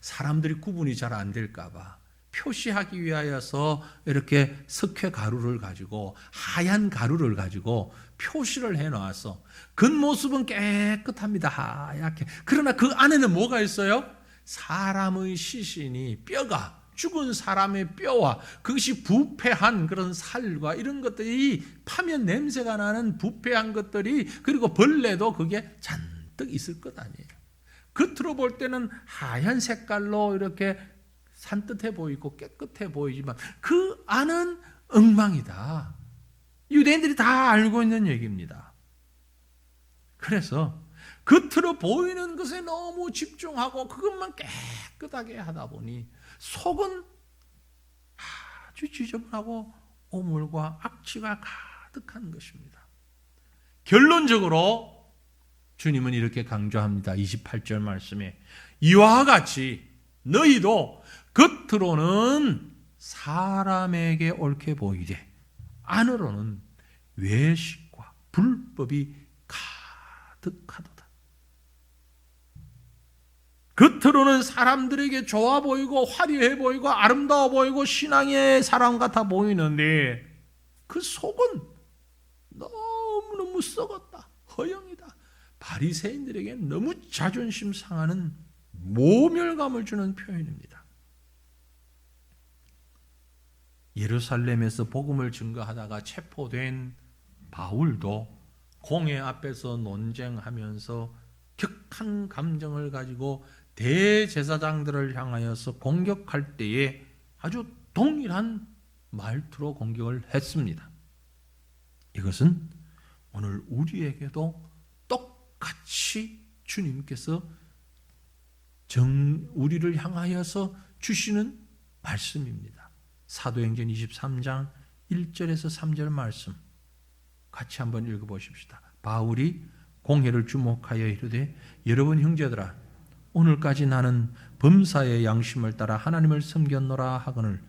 사람들이 구분이 잘 안 될까 봐 표시하기 위하여서 이렇게 석회 가루를 가지고, 하얀 가루를 가지고 표시를 해놔서 겉모습은 깨끗합니다. 하얗게. 그러나 그 안에는 뭐가 있어요? 사람의 시신이, 뼈가, 죽은 사람의 뼈와 그것이 부패한 그런 살과 이런 것들이, 파면 냄새가 나는 부패한 것들이, 그리고 벌레도 그게 잔뜩 있을 것 아니에요. 겉으로 볼 때는 하얀 색깔로 이렇게 산뜻해 보이고 깨끗해 보이지만 그 안은 엉망이다. 유대인들이 다 알고 있는 얘기입니다. 그래서 겉으로 보이는 것에 너무 집중하고 그것만 깨끗하게 하다 보니 속은 아주 지저분하고 오물과 악취가 가득한 것입니다. 결론적으로 주님은 이렇게 강조합니다. 28절 말씀에 이와 같이 너희도 겉으로는 사람에게 옳게 보이되 안으로는 외식과 불법이 가득하도다. 겉으로는 사람들에게 좋아 보이고 화려해 보이고 아름다워 보이고 신앙의 사람 같아 보이는데 그 속은 너무너무 썩었다. 허영이다. 바리새인들에게 너무 자존심 상하는 모멸감을 주는 표현입니다. 예루살렘에서 복음을 증거하다가 체포된 바울도 공회 앞에서 논쟁하면서 격한 감정을 가지고 대제사장들을 향하여서 공격할 때에 아주 동일한 말투로 공격을 했습니다. 이것은 오늘 우리에게도 똑같이 주님께서 우리를 향하여서 주시는 말씀입니다. 사도행전 23장 1절에서 3절 말씀 같이 한번 읽어보십시다. 바울이 공회를 주목하여 이르되 여러분 형제들아 오늘까지 나는 범사의 양심을 따라 하나님을 섬겼노라 하거늘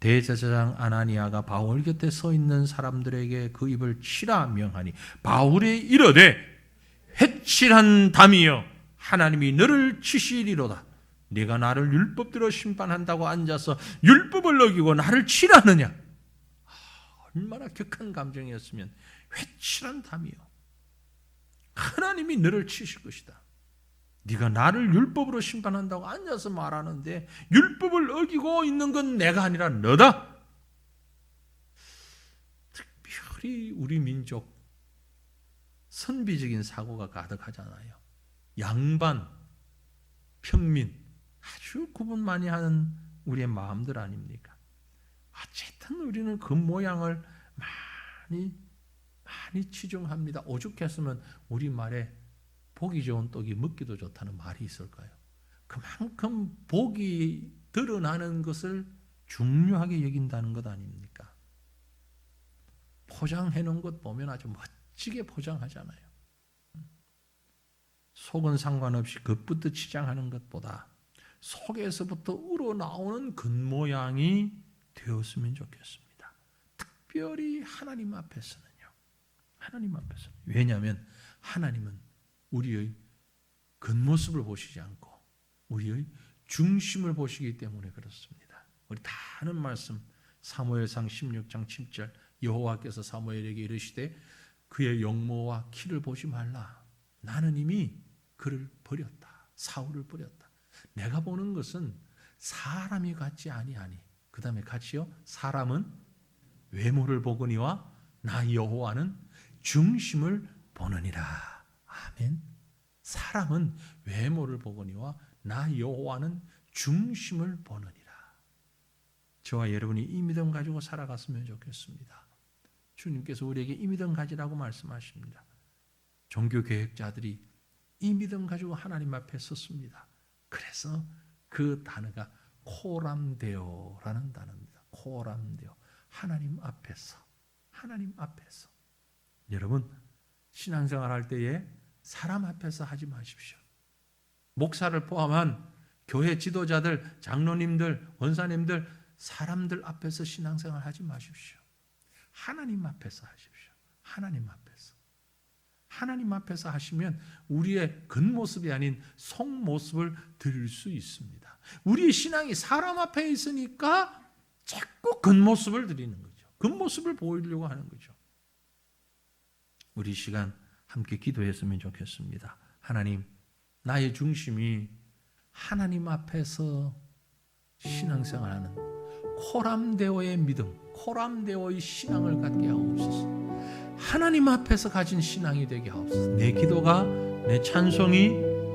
대제사장 아나니아가 바울 곁에 서 있는 사람들에게 그 입을 치라 명하니 바울이 이르되 회칠한 담이여 하나님이 너를 치시리로다. 네가 나를 율법대로 심판한다고 앉아서 율법을 어기고 나를 치라느냐. 얼마나 격한 감정이었으면 회칠한 담이요. 하나님이 너를 치실 것이다. 네가 나를 율법으로 심판한다고 앉아서 말하는데 율법을 어기고 있는 건 내가 아니라 너다. 특별히 우리 민족 선비적인 사고가 가득하잖아요. 양반, 평민 아주 구분 많이 하는 우리의 마음들 아닙니까? 어쨌든 우리는 그 모양을 많이 치중합니다. 오죽했으면 우리 말에 보기 좋은 떡이 먹기도 좋다는 말이 있을까요? 그만큼 복이 드러나는 것을 중요하게 여긴다는 것 아닙니까? 포장해 놓은 것 보면 아주 멋지게 포장하잖아요. 속은 상관없이 겉부터 치장하는 것보다 속에서부터 우러나오는 겉모양이 되었으면 좋겠습니다. 특별히 하나님 앞에서는요. 하나님 앞에서. 왜냐하면 하나님은 우리의 겉모습을 보시지 않고 우리의 중심을 보시기 때문에 그렇습니다. 우리 다 아는 말씀 사무엘상 16장 7절 여호와께서 사무엘에게 이르시되 그의 용모와 키를 보지 말라. 나는 이미 그를 버렸다. 사울을 버렸다. 내가 보는 것은 사람이 같지 아니하니. 그 다음에 같이요. 사람은 외모를 보거니와 나 여호와는 중심을 보느니라. 아멘. 사람은 외모를 보거니와 나 여호와는 중심을 보느니라. 저와 여러분이 이 믿음 가지고 살아갔으면 좋겠습니다. 주님께서 우리에게 이 믿음 가지라고 말씀하십니다. 종교 계획자들이 이 믿음 가지고 하나님 앞에 섰습니다. 그래서 그 단어가 코람데오라는 단어입니다. 코람데오. 하나님 앞에서. 하나님 앞에서. 여러분 신앙생활 할 때에 사람 앞에서 하지 마십시오. 목사를 포함한 교회 지도자들, 장로님들, 원사님들, 사람들 앞에서 신앙생활 하지 마십시오. 하나님 앞에서 하십시오. 하나님 앞에서. 하나님 앞에서 하시면 우리의 겉모습이 아닌 속모습을 드릴 수 있습니다. 우리의 신앙이 사람 앞에 있으니까 자꾸 겉모습을 드리는 거죠. 겉모습을 보이려고 하는 거죠. 우리 시간 함께 기도했으면 좋겠습니다. 하나님, 나의 중심이 하나님 앞에서 신앙생활하는 코람데오의 믿음, 코람데오의 신앙을 갖게 하옵소서. 하나님 앞에서 가진 신앙이 되게 하옵소서. 내 기도가, 내 찬송이,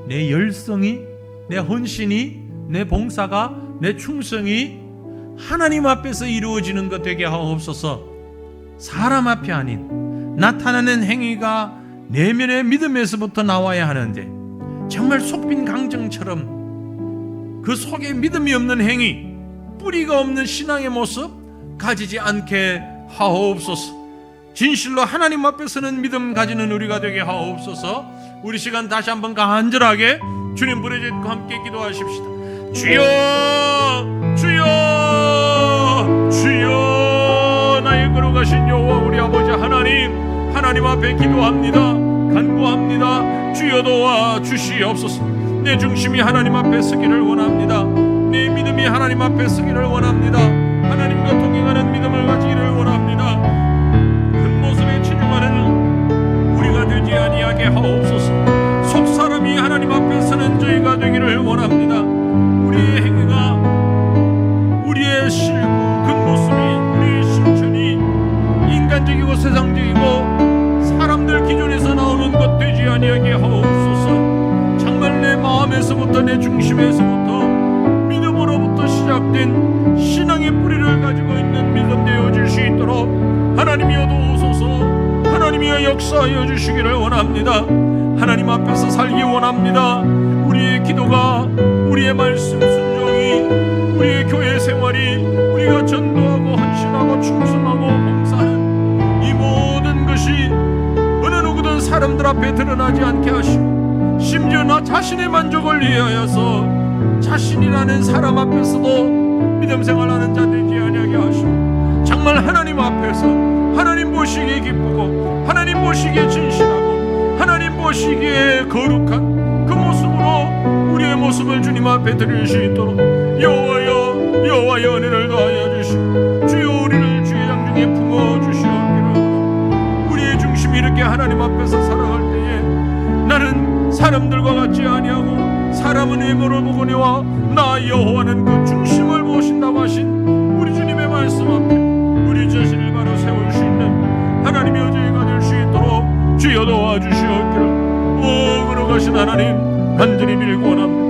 내 열성이, 내 헌신이, 내 봉사가, 내 충성이 하나님 앞에서 이루어지는 것 되게 하옵소서. 사람 앞이 아닌 나타나는 행위가 내면의 믿음에서부터 나와야 하는데 정말 속빈 강정처럼 그 속에 믿음이 없는 행위, 뿌리가 없는 신앙의 모습 가지지 않게 하옵소서. 진실로 하나님 앞에서는 믿음 가지는 우리가 되게 하옵소서. 우리 시간 다시 한번 간절하게 주님 부르짖고 함께 기도하십시다. 주여, 주여, 주여. 나의 걸어가신 여호와 우리 아버지 하나님 앞에 기도합니다. 간구합니다. 주여 도와 주시옵소서. 내 중심이 하나님 앞에 서기를 원합니다. 내 믿음이 하나님 앞에 서기를 원합니다. 하나님과 동행하는 믿음을 가지기를 원합니다. 겉모습에 치중하는 우리가 되지 아니하게 하옵소서. 속사람이 하나님 앞에 서는 저희가 되기를 원합니다. 우리의 행위가, 우리의 겉모습이, 우리의 실천이 인간적이고 세상적이고 사람들 기준에서 나오는 것 되지 아니하게 하옵소서. 정말 내 마음에서부터, 내 중심에서부터 믿음으로부터 시작된 신앙의 뿌리를 가지고 있는 믿음 되어질 수 있도록 하나님이여 도우소서. 하나님이여 역사하여 주시기를 원합니다. 하나님 앞에서 살기 원합니다. 우리의 기도가, 우리의 말씀 순종이, 우리의 교회 생활이, 우리가 전도하고 헌신하고 충성하고 봉사하는 이 모든 것이 어느 누구든 사람들 앞에 드러나지 않게 하시고 심지어 나 자신의 만족을 위하여서 자신이라는 사람 앞에서도 믿음 생활하는 자 되지 아니하게 하시고 정말 하나님 앞에서 하나님 보시기에 기쁘고 하나님 보시기에 진실하고 하나님 보시기에 거룩한 그 모습으로 주의 모습을 주님 앞에 드릴 수 있도록 여호와여 여호와여 은혜를 더하여 주시고 주여 우리를 주의 장중에 품어주시옵기를. 우리의 중심이 이렇게 하나님 앞에서 살아갈 때에 나는 사람들과 같지 아니하고 사람은 외모를 보거니와 나 여호와는 그 중심을 보신다고 하신 우리 주님의 말씀 앞에 우리 자신을 바로 세울 수 있는 하나님의 의지가 될 수 있도록 주여 도와주시옵기를. 걸어가신 하나님 간절히 빌고 원합니다.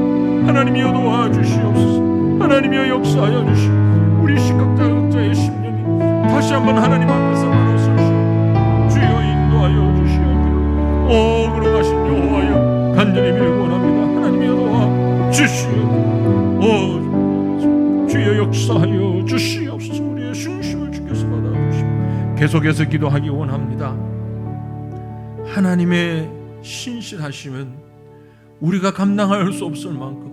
하나님이여 도와주시옵소서. 하나님이여 역사하여 주시고 우리 시각자 극자의 심령이 다시 한번 하나님 앞에서 바로 서시고 주여 인도하여 주시옵기를. 걸어가신 여호와여 간절히 빌고 원합니다. 하나님이여 도와주시옵기를. 주여 역사하여 주시옵소서. 우리의 중심을 주께서 받아주시고 계속해서 기도하기 원합니다. 하나님의 신실하심은 우리가 감당할 수 없을 만큼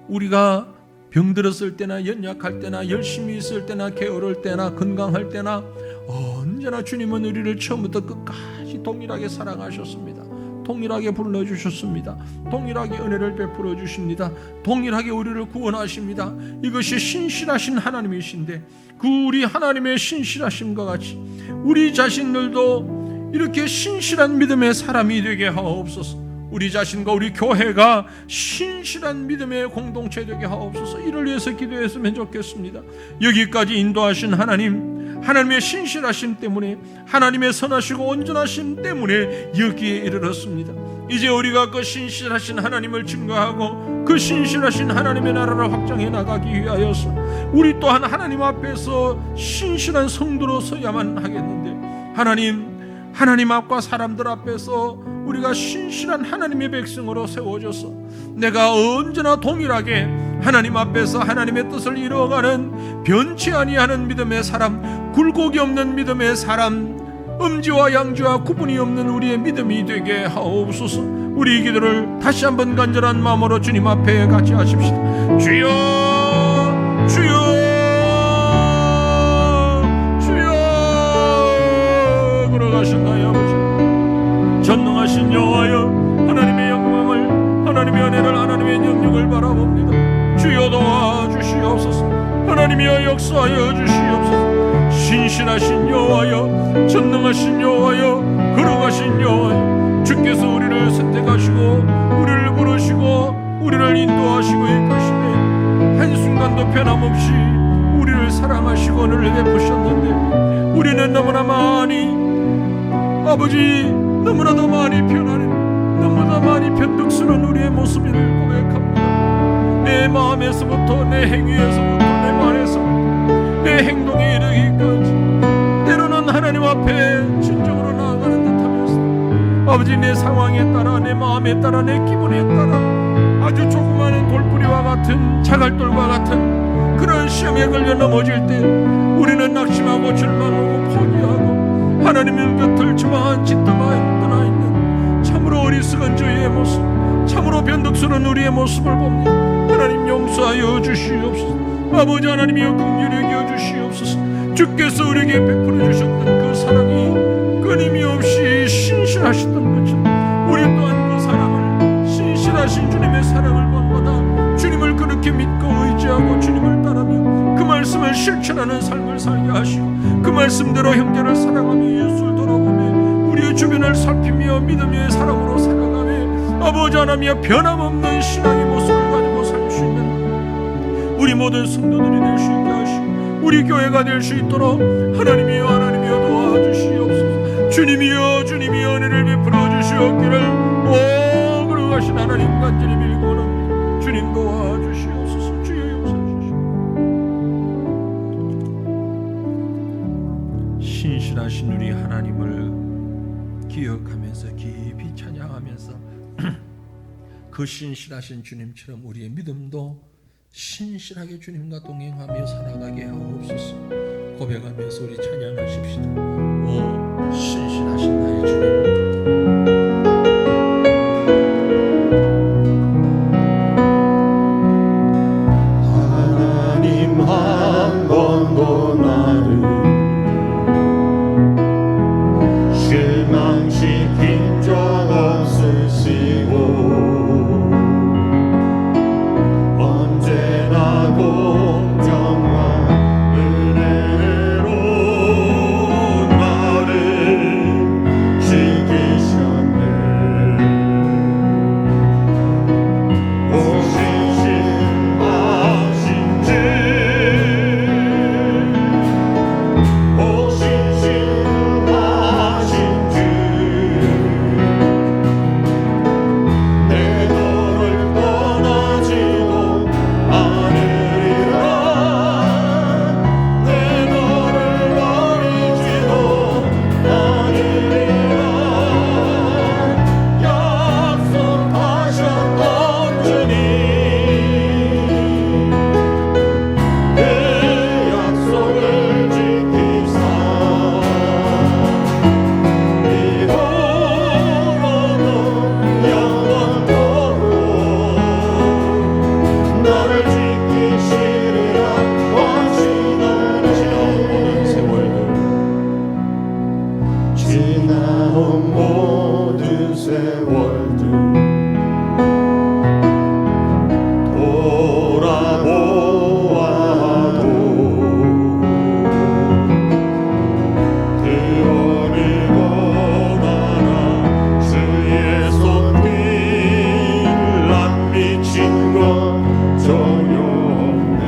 우리가 병들었을 때나 연약할 때나 열심히 있을 때나 게으를 때나 건강할 때나 언제나 주님은 우리를 처음부터 끝까지 동일하게 사랑하셨습니다. 동일하게 불러주셨습니다. 동일하게 은혜를 베풀어 주십니다. 동일하게 우리를 구원하십니다. 이것이 신실하신 하나님이신데 그 우리 하나님의 신실하심과 같이 우리 자신들도 이렇게 신실한 믿음의 사람이 되게 하옵소서. 우리 자신과 우리 교회가 신실한 믿음의 공동체 되게 하옵소서. 이를 위해서 기도했으면 좋겠습니다. 여기까지 인도하신 하나님, 하나님의 신실하심 때문에, 하나님의 선하시고 온전하심 때문에 여기에 이르렀습니다. 이제 우리가 그 신실하신 하나님을 증거하고 그 신실하신 하나님의 나라를 확장해 나가기 위하여서 우리 또한 하나님 앞에서 신실한 성도로 서야만 하겠는데, 하나님 앞과 사람들 앞에서 우리가 신실한 하나님의 백성으로 세워져서 내가 언제나 동일하게 하나님 앞에서 하나님의 뜻을 이루어가는 변치 아니하는 믿음의 사람, 굴곡이 없는 믿음의 사람, 음지와 양지와 구분이 없는 우리의 믿음이 되게 하옵소서. 우리 기도를 다시 한번 간절한 마음으로 주님 앞에 같이 하십시다. 주여, 주여, 주여. 걸어가신 나의 아버지, 전능하신 여호와여, 하나님의 영광을, 하나님의 은혜를, 하나님의 능력을 바라봅니다. 주여 도와주시옵소서. 하나님이여 역사하여 주시옵소서. 신실하신 여호와여, 전능하신 여호와여, 걸어가신 여호와여, 주께서 우리를 선택하시고 우리를 부르시고 우리를 인도하시고 이끄시되 한순간도 변함없이 우리를 사랑하시고 은혜를 베푸셨는데 우리는 너무나 많이, 아버지, 너무나도 많이 변하는, 너무나 많이 변덕스러운 우리의 모습을 고백합니다. 내 마음에서부터, 내 행위에서부터, 내 말에서부터, 내 행동에 이르기까지 때로는 하나님 앞에 진정으로 나아가는 듯하면서 아버지, 내 상황에 따라, 내 마음에 따라, 내 기분에 따라 아주 조그마한 돌뿌리와 같은, 자갈돌과 같은 그런 시험에 걸려 넘어질 때 우리는 낙심하고 절망하고 포기하고 하나님의 곁을 짓다만 떠나 있는 참으로 어리석은 저희의 모습, 참으로 변덕스러운 우리의 모습을 봅니다. 하나님 용서하여 주시옵소서. 아버지 하나님이여 긍휼히 여겨 주시옵소서. 주께서 우리에게 베풀어 주셨던 그 사랑이 끊임없이 신실하시던 것처럼 우리 또한 그 사랑을, 신실하신 주님의 사랑을 본받아 주님을 그렇게 믿고 의지하고 주님을 따르며 그 말씀을 실천하는 삶을 살게 하시고 그 말씀대로 형제를 사랑하며 예수를 돌아보며 우리의 주변을 살피며 믿음의 사랑으로 살아가며 아버지 하나님의 변함없는 신앙의 모습을 가지고 살 수 있는 우리 모든 성도들이 될 수 있게 하시고 우리 교회가 될 수 있도록 하나님이여, 하나님이여 도와주시옵소서. 주님이여, 주님이여 은혜를 베풀어 주시옵기를. 오, 걸어가신 하나님 간절히 빌고 원합니다. 주님 도와주시옵소서. 주여 용서하시옵소서. 신실하신 우리 하나님을 기억하면서 깊이 찬양하면서 그 신실하신 주님처럼 우리의 믿음도 신실하게 주님과 동행하며 살아가게 하옵소서. 고백하면서 우리 찬양하십시다. 오, 신실하신 나의 주님, 하나님 한 번도 나를 실망시킨 적 없으시고 때 돌아보아도 대원을 원하나 주의 손길 안 미친 건 전혀 없네.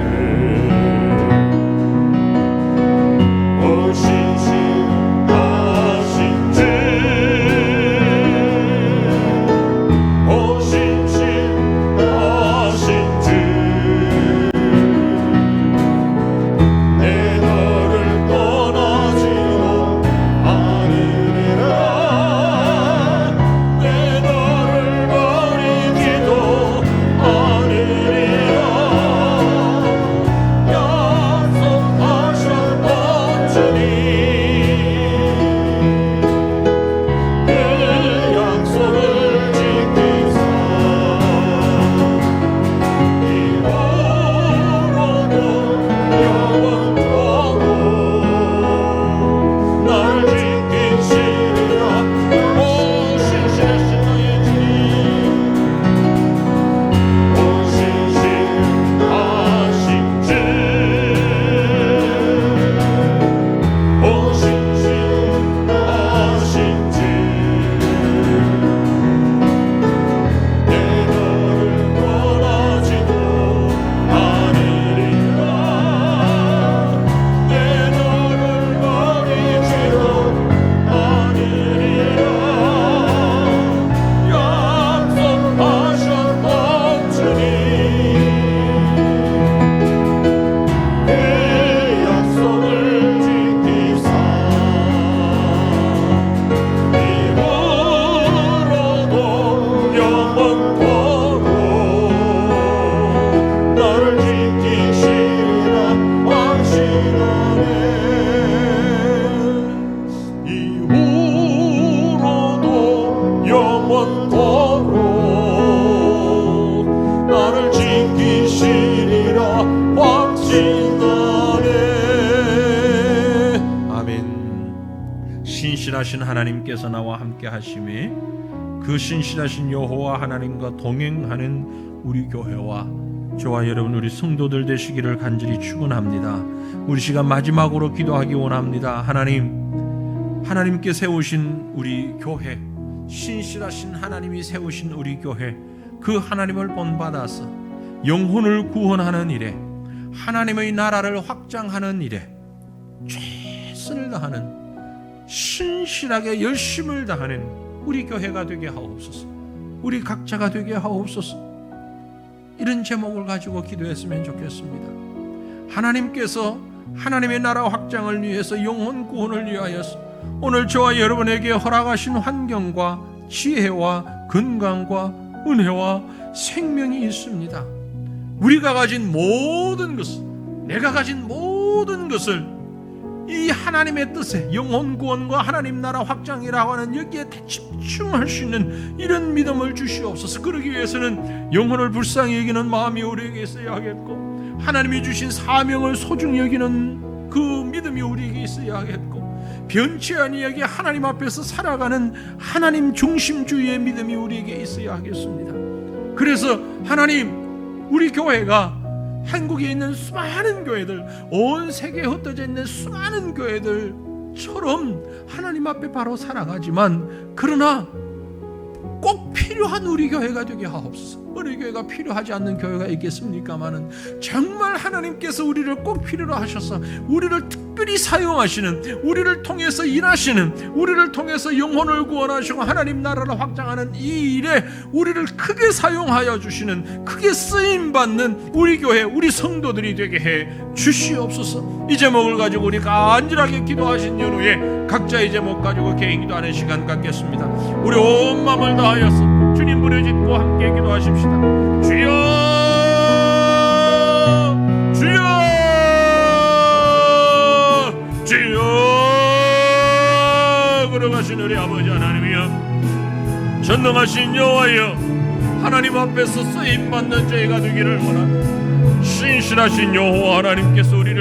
신실하신 하나님께서 나와 함께 하심에 그 신실하신 여호와 하나님과 동행하는 우리 교회와 저와 여러분 우리 성도들 되시기를 간절히 축원합니다. 우리 시간 마지막으로 기도하기 원합니다. 하나님께 세우신 우리 교회, 신실하신 하나님이 세우신 우리 교회, 그 하나님을 본받아서 영혼을 구원하는 일에, 하나님의 나라를 확장하는 일에 최선을 다하는, 신실하게 열심을 다하는 우리 교회가 되게 하옵소서. 우리 각자가 되게 하옵소서. 이런 제목을 가지고 기도했으면 좋겠습니다. 하나님께서 하나님의 나라 확장을 위해서, 영혼 구원을 위하여서 오늘 저와 여러분에게 허락하신 환경과 지혜와 건강과 은혜와 생명이 있습니다. 우리가 가진 모든 것을, 내가 가진 모든 것을 이 하나님의 뜻에, 영혼 구원과 하나님 나라 확장이라고 하는 여기에 집중할 수 있는 이런 믿음을 주시옵소서. 그러기 위해서는 영혼을 불쌍히 여기는 마음이 우리에게 있어야 하겠고, 하나님이 주신 사명을 소중히 여기는 그 믿음이 우리에게 있어야 하겠고, 변치 아니하게 하나님 앞에서 살아가는 하나님 중심주의의 믿음이 우리에게 있어야 하겠습니다. 그래서 하나님, 우리 교회가 한국에 있는 수많은 교회들, 온 세계에 흩어져 있는 수많은 교회들처럼 하나님 앞에 바로 살아가지만, 그러나 꼭 필요한 우리 교회가 되게 하옵소서. 우리 교회가 필요하지 않는 교회가 있겠습니까마는 정말 하나님께서 우리를 꼭 필요로 하셔서 우리를 특별히 사용하시는, 우리를 통해서 일하시는, 우리를 통해서 영혼을 구원하시고 하나님 나라를 확장하는 이 일에 우리를 크게 사용하여 주시는, 크게 쓰임받는 우리 교회, 우리 성도들이 되게 해 주시옵소서. 이 제목을 가지고 우리 간절하게 기도하신 연후에 각자의 제목 가지고 개인 기도하는 시간 갖겠습니다. 우리 온 마음을 다하여서 주님 부르짖고 함께 기도하십시다. 주여, 주여, 주여. 걸어가신 우리 아버지 하나님이여, 전능하신 여호와여, 하나님 앞에서 쓰임받는 저희가 되기를 원합니다. 신실하신 여호와 하나님께서 우리를